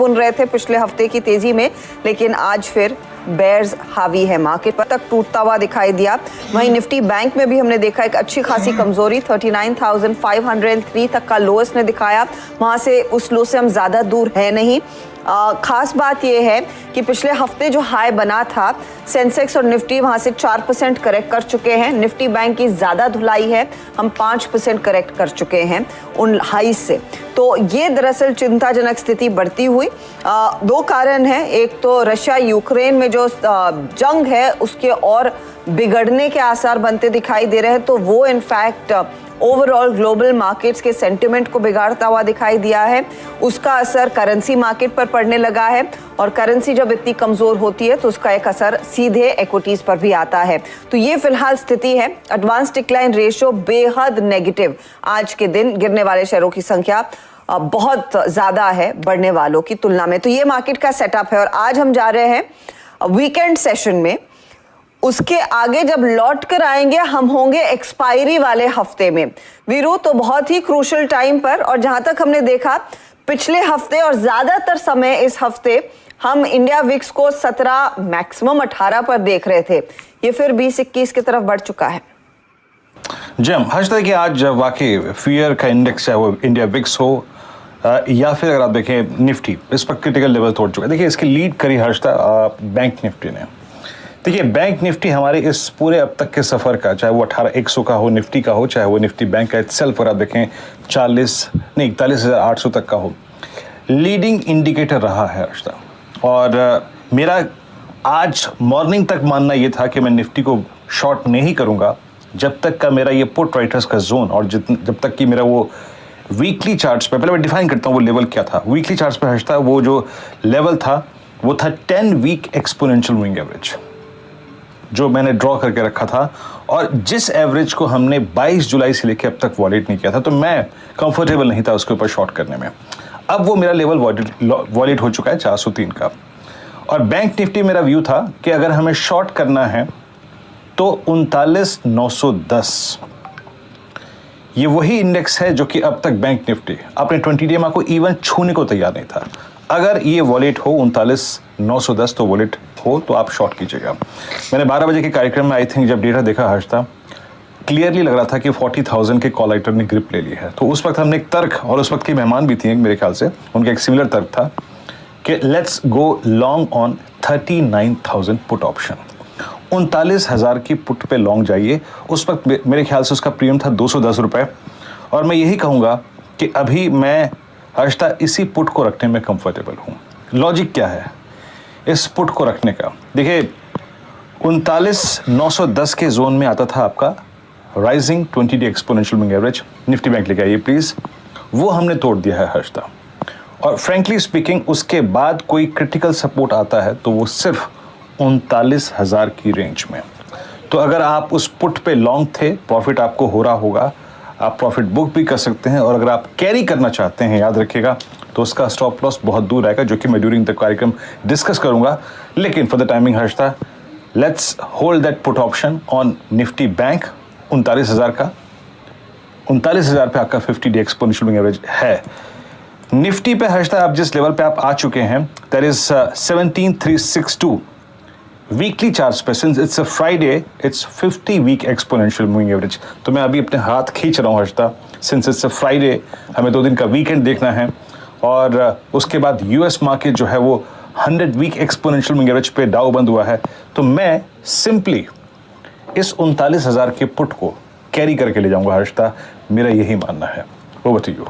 बुन रहे थे पिछले हफ्ते की तेजी में, लेकिन आज फिर बेयर्स हावी है, मार्केट पर तक टूटता हुआ दिखाई दिया। वहीं निफ्टी बैंक में भी हमने देखा एक अच्छी खासी कमजोरी, 39,503 तक का लो इसने दिखाया। वहां से उस लो से हम ज्यादा दूर है नहीं। खास बात यह है कि पिछले हफ्ते जो हाई बना था, सेंसेक्स और निफ्टी वहां से 4% करेक्ट कर चुके हैं। निफ्टी बैंक की ज्यादा धुलाई है, हम 5% करेक्ट कर चुके हैं उन हाई से। तो ये दरअसल चिंताजनक स्थिति बढ़ती हुई, दो कारण हैं। एक तो रशिया यूक्रेन में जो जंग है उसके और बिगड़ने के आसार बनते दिखाई दे रहे हैं, तो वो इनफैक्ट ओवरऑल ग्लोबल मार्केट्स के सेंटिमेंट को बिगाड़ता हुआ दिखाई दिया है। उसका असर करेंसी मार्केट पर पड़ने लगा है, और करेंसी जब इतनी कमजोर होती है तो उसका एक असर सीधे इक्विटीज पर भी आता है। तो ये फिलहाल स्थिति है। एडवांस डिक्लाइन रेशियो बेहद नेगेटिव, आज के दिन गिरने वाले शेयरों की संख्या बहुत ज्यादा है बढ़ने वालों की तुलना में। तो ये मार्केट का सेटअप है, और आज हम जा रहे हैं वीकेंड सेशन में। उसके आगे जब लौट कर आएंगे हम होंगे एक्सपायरी वाले हफ्ते में। वीरू, तो बहुत ही क्रूशल टाइम पर, और जहां तक हमने देखा पिछले हफ्ते और ज्यादातर समय इस हफ्ते हम इंडिया विक्स को 17 मैक्सिमम 18 पर देख रहे थे, ये फिर 20-21 की तरफ बढ़ चुका है। जी हर्षदा, कि आज वाकई फियर का इंडेक्स है, वो इंडिया विक्स हो या फिर अगर आप देखें निफ्टी, इस पर क्रिटिकल लेवल तोड़ चुका है। देखिए इसकी लीड करी हर्षदा बैंक निफ्टी ने। देखिए बैंक निफ्टी हमारे इस पूरे अब तक के सफ़र का, चाहे वो 18,100 का हो निफ्टी का हो, चाहे वो निफ्टी बैंक का इटसेल्फ अगर आप देखें 41,800 तक का हो, लीडिंग इंडिकेटर रहा है हर्षदा। और मेरा आज मॉर्निंग तक मानना ये था कि मैं निफ्टी को शॉर्ट नहीं करूँगा जब तक का मेरा ये पुट राइटर्स का जोन, और जब तक कि मेरा वो वीकली चार्ट्स पे, पहले मैं डिफाइन करता हूँ वो लेवल क्या था। वीकली चार्ट्स पे हर्षदा वो जो लेवल था वो था 10 वीक एक्सपोनेंशियल मूविंग एवरेज, जो मैंने ड्रॉ करके रखा था, और जिस एवरेज को हमने 22 जुलाई से लेकर अब तक वॉलेट नहीं किया था, तो मैं कंफर्टेबल नहीं था उसके ऊपर शॉर्ट करने में। अब वो मेरा लेवल वॉलेट हो चुका है 403 का। और बैंक निफ्टी मेरा व्यू था कि अगर हमें शॉर्ट करना है तो 39,910, ये वही इंडेक्स है जो कि अब तक बैंक निफ्टी अपने 20 डे को इवन छूने को तैयार नहीं था। अगर ये वॉलेट हो 39,910 तो वॉलेट हो तो आप शॉर्ट कीजिएगा। मैंने 12 बजे के कार्यक्रम में आई थिंक जब डेटा देखा हर्षदा, क्लियरली लग रहा था कि 40,000 के कॉल आइटम ने ग्रिप ले ली है। तो उस वक्त हमने एक तर्क, और उस वक्त के मेहमान भी थी मेरे ख्याल से, उनका एक सिमिलर तर्क था कि let's go long on 39,000 put option. 39,000 की पुट पे लॉन्ग जाइए। उस वक्त मेरे ख्याल से उसका प्रीमियम था 210 रुपये, और मैं यही कहूँगा कि अभी मैं हर्षदा इसी पुट को रखने में कंफर्टेबल हूँ। लॉजिक क्या है इस पुट को रखने का? देखिए 39,910 के जोन में आता था आपका rising 20 day exponential moving average. Nifty bank लेके आइए प्लीज, वो हमने तोड़ दिया है हर्षदा। और फ्रेंकली स्पीकिंग उसके बाद कोई क्रिटिकल सपोर्ट आता है तो वो सिर्फ 39,000 की रेंज में। तो अगर आप उस पुट पे लॉन्ग थे, प्रॉफिट आपको हो रहा होगा, आप प्रॉफिट बुक भी कर सकते हैं। और अगर आप कैरी करना चाहते हैं, याद रखिएगा, तो उसका स्टॉप लॉस बहुत दूर आएगा, जो कि मैं ड्यूरिंग द कार्यक्रम डिस्कस करूंगा। लेकिन for the timing Harshada, let's hold that put option on Nifty bank 39,000 का। 39,000 पे आपका 50 डे एक्सपोनेंशियल मूविंग एवरेज है। निफ्टी पे हर्षदा आप जिस लेवल पे आप आ चुके हैं, दैट इज 17,362 वीकली चार्ट्स पे। Since it's a Friday, it's 50 week exponential moving average. तो मैं अभी अपने हाथ खींच रहा हूँ Harshada, since it's a Friday, हमें 2 दिन का वीकेंड देखना है। और उसके बाद यूएस मार्केट जो है वो 100 वीक एक्सपोनेंशियल मूविंग एवरेज पे डाउ बंद हुआ है। तो मैं सिंपली इस 39,000 के पुट को कैरी करके ले जाऊंगा हर्षदा, मेरा यही मानना है। Over to you.